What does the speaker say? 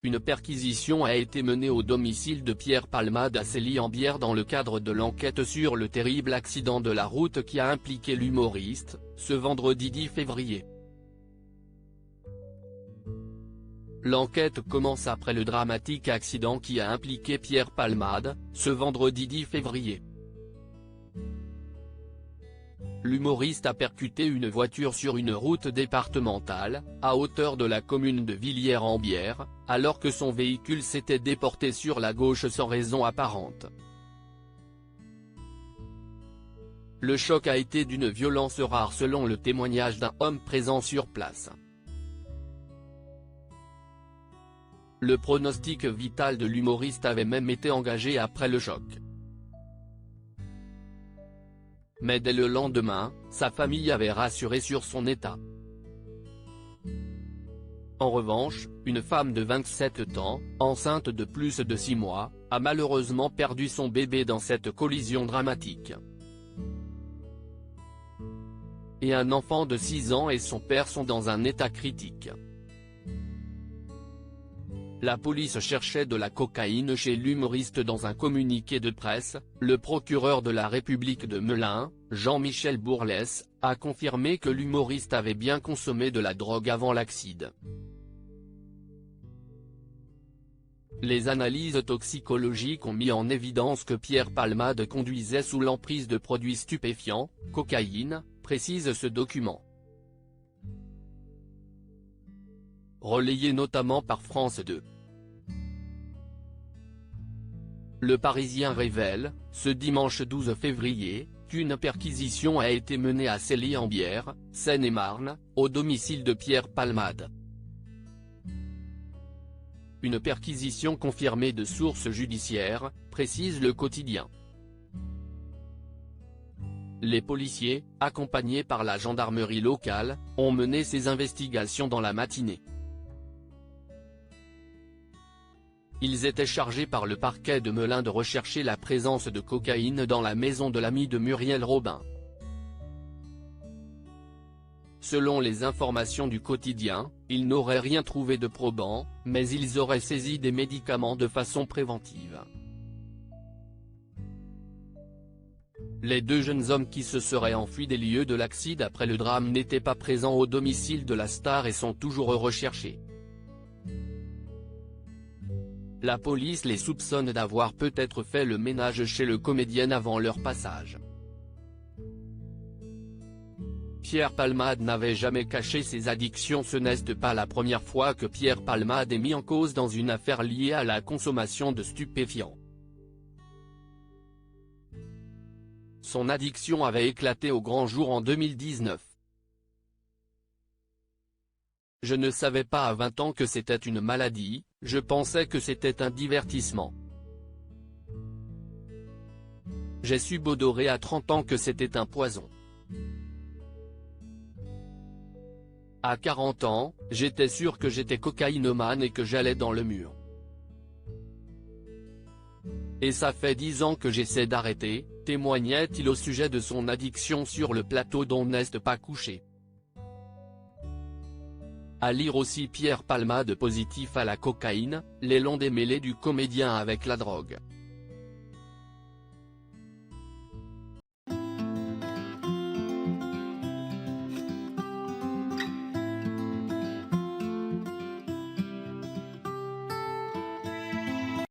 Une perquisition a été menée au domicile de Pierre Palmade à Célie-en-Bière dans le cadre de l'enquête sur le terrible accident de la route qui a impliqué l'humoriste, ce vendredi 10 février. L'enquête commence après le dramatique accident qui a impliqué Pierre Palmade, ce vendredi 10 février. L'humoriste a percuté une voiture sur une route départementale, à hauteur de la commune de Villiers-en-Bière, alors que son véhicule s'était déporté sur la gauche sans raison apparente. Le choc a été d'une violence rare selon le témoignage d'un homme présent sur place. Le pronostic vital de l'humoriste avait même été engagé après le choc. Mais dès le lendemain, sa famille avait rassuré sur son état. En revanche, une femme de 27 ans, enceinte de plus de 6 mois, a malheureusement perdu son bébé dans cette collision dramatique. Et un enfant de 6 ans et son père sont dans un état critique. La police cherchait de la cocaïne chez l'humoriste. Dans un communiqué de presse, le procureur de la République de Melun, Jean-Michel Bourlès, a confirmé que l'humoriste avait bien consommé de la drogue avant l'accident. Les analyses toxicologiques ont mis en évidence que Pierre Palmade conduisait sous l'emprise de produits stupéfiants, cocaïne, précise ce document. Relayé notamment par France 2. Le Parisien révèle, ce dimanche 12 février, qu'une perquisition a été menée à Célie-en-Bière, Seine-et-Marne, au domicile de Pierre Palmade. Une perquisition confirmée de sources judiciaires, précise Le Quotidien. Les policiers, accompagnés par la gendarmerie locale, ont mené ces investigations dans la matinée. Ils étaient chargés par le parquet de Melun de rechercher la présence de cocaïne dans la maison de l'ami de Muriel Robin. Selon les informations du quotidien, ils n'auraient rien trouvé de probant, mais ils auraient saisi des médicaments de façon préventive. Les deux jeunes hommes qui se seraient enfuis des lieux de l'accident après le drame n'étaient pas présents au domicile de la star et sont toujours recherchés. La police les soupçonne d'avoir peut-être fait le ménage chez le comédien avant leur passage. Pierre Palmade n'avait jamais caché ses addictions. Ce n'est pas la première fois que Pierre Palmade est mis en cause dans une affaire liée à la consommation de stupéfiants. Son addiction avait éclaté au grand jour en 2019. Je ne savais pas à 20 ans que c'était une maladie, je pensais que c'était un divertissement. J'ai su bodorer à 30 ans que c'était un poison. À 40 ans, j'étais sûr que j'étais cocaïnomane et que j'allais dans le mur. Et ça fait 10 ans que j'essaie d'arrêter, témoignait-il au sujet de son addiction sur le plateau dont n'est pas couché. À lire aussi Pierre Palmade positif à la cocaïne, les longs démêlés du comédien avec la drogue.